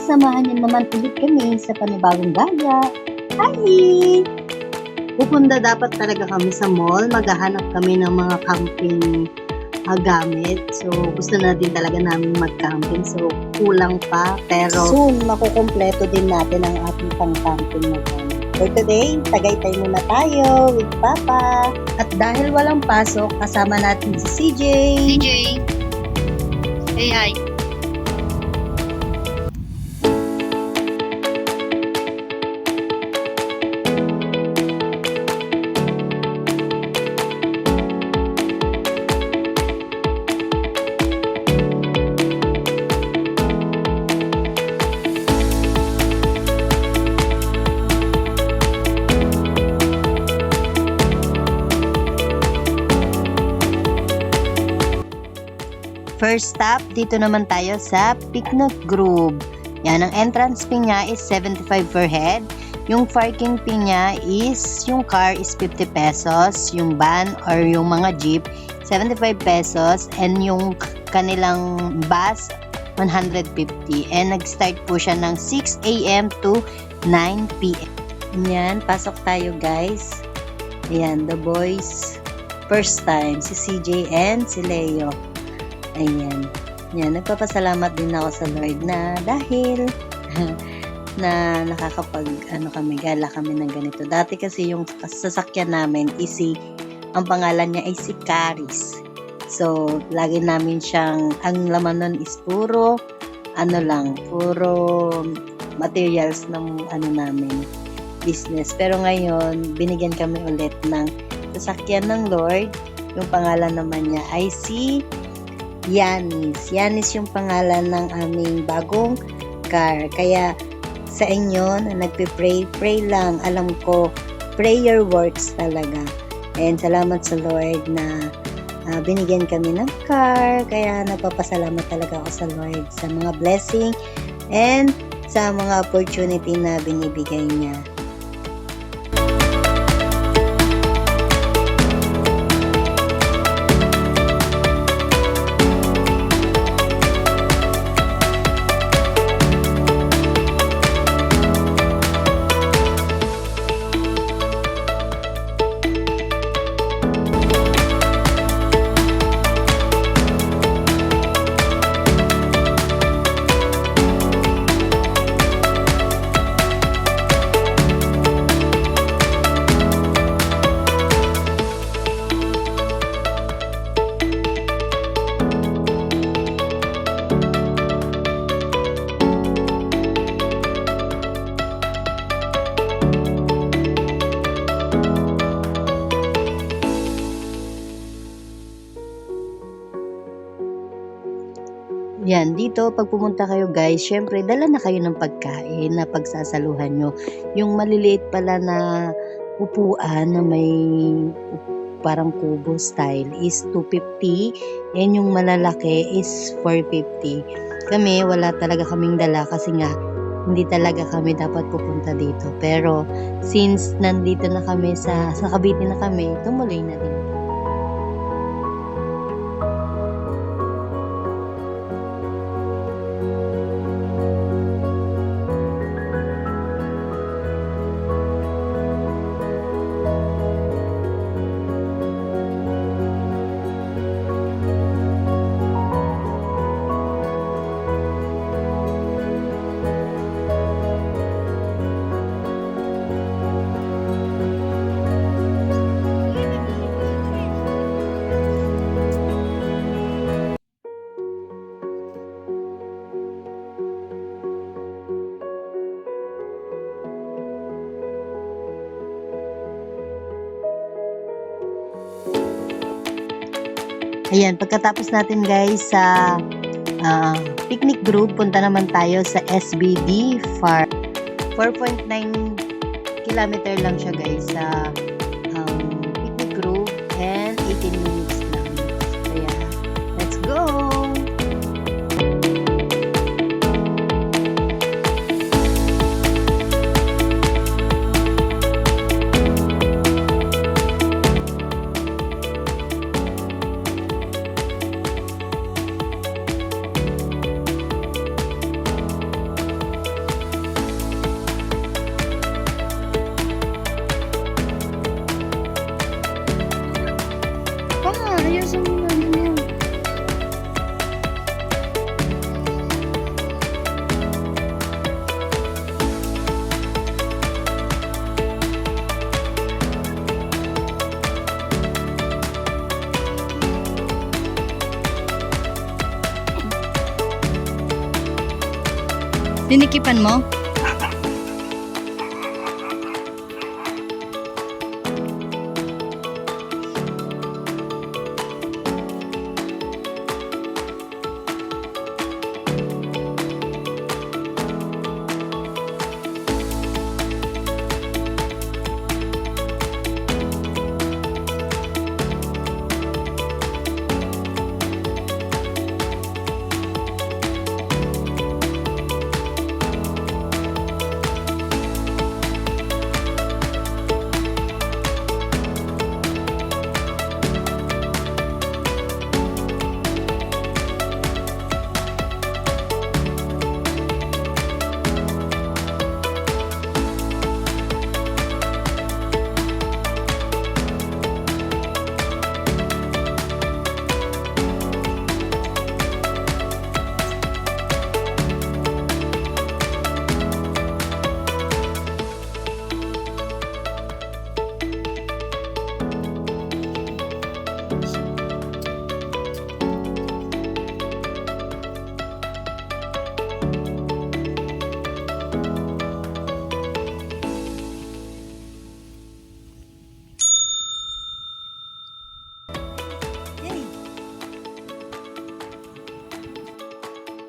samahan niyo naman ulit kami sa panibagong gala. Hi! Pupunta dapat talaga kami sa mall. Maghahanap kami ng mga camping gamit. So, gusto na din talaga namin mag-camping. So, kulang pa. Pero, soon, makukumpleto din natin ang ating pang-camping na gamit. For today, Tagaytay muna tayo with Papa. At dahil walang pasok, kasama natin si CJ. CJ. Hey, hi. First stop, dito naman tayo sa Picnic Grove. Yan, ang entrance fee niya is 75 per head. Yung parking fee niya is, yung car is 50 pesos. Yung van or yung mga jeep, 75 pesos. And yung kanilang bus, 150. And nag-start po siya ng 6 a.m. to 9 p.m. Yan, pasok tayo guys. Ayan, the boys. First time, si CJ and si Leo. Ayan. Yan, nagpapasalamat din ako sa Lord na dahil na kami, gala kami ng ganito. Dati kasi yung sasakyan namin ang pangalan niya ay si Caris. So, lagi namin siyang, ang laman nun is puro materials ng namin, business. Pero ngayon, binigyan kami ulit ng sasakyan ng Lord. Yung pangalan naman niya ay si Yanis. Yanis yung pangalan ng aming bagong car. Kaya sa inyo na nagpe-pray, pray lang. Alam ko, prayer works talaga. And salamat sa Lord na binigyan kami ng car. Kaya napapasalamat talaga ako sa Lord sa mga blessing and sa mga opportunity na binibigay niya. Yan, dito pag pumunta kayo guys, syempre dala na kayo ng pagkain na pagsasaluhan nyo. Yung maliliit pala na upuan na may parang kubo style is 250 and yung malalaki is 450. Kami, wala talaga kaming dala kasi nga hindi talaga kami dapat pupunta dito. Pero since nandito na kami sa Cavite na kami, tumuloy na din. Ayan, pagkatapos natin guys sa picnic group, punta naman tayo sa SBD Farm. 4.9 kilometer lang siya guys sa picnic group and 18 minutes lang. Kaya, let's go! Dinikipan mo?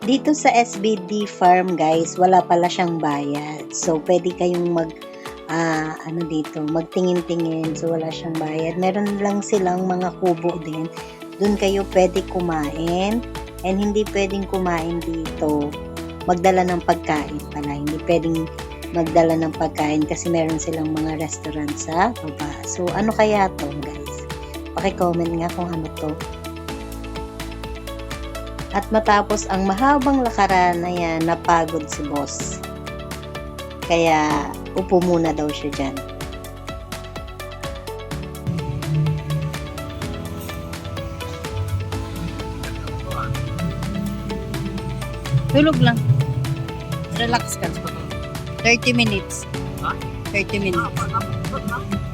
Dito sa SBD Farm guys, wala pala siyang bayad. So, pwede kayong magtingin-tingin. So, wala siyang bayad. Meron lang silang mga kubo din. Doon kayo pwede kumain. And hindi pwedeng kumain dito. Magdala ng pagkain pala. Hindi pwedeng magdala ng pagkain kasi meron silang mga restaurant sa baba. So, ano kaya to guys? Paki-comment nga kung ano to. At matapos ang mahabang lakaran na yan, napagod si boss. Kaya, upo muna daw siya dyan. Tulog lang. Relax ka. 30 minutes. 30 minutes.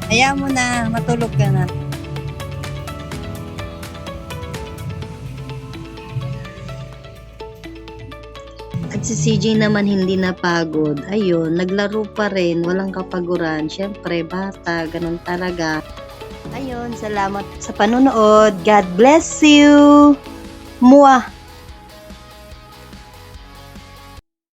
Hayaan mo na, matulog ka na. At si CJ naman hindi napagod. Ayun, naglaro pa rin, walang kapaguran. Syempre, bata, ganun talaga. Ayun, salamat sa panonood. God bless you! Muah!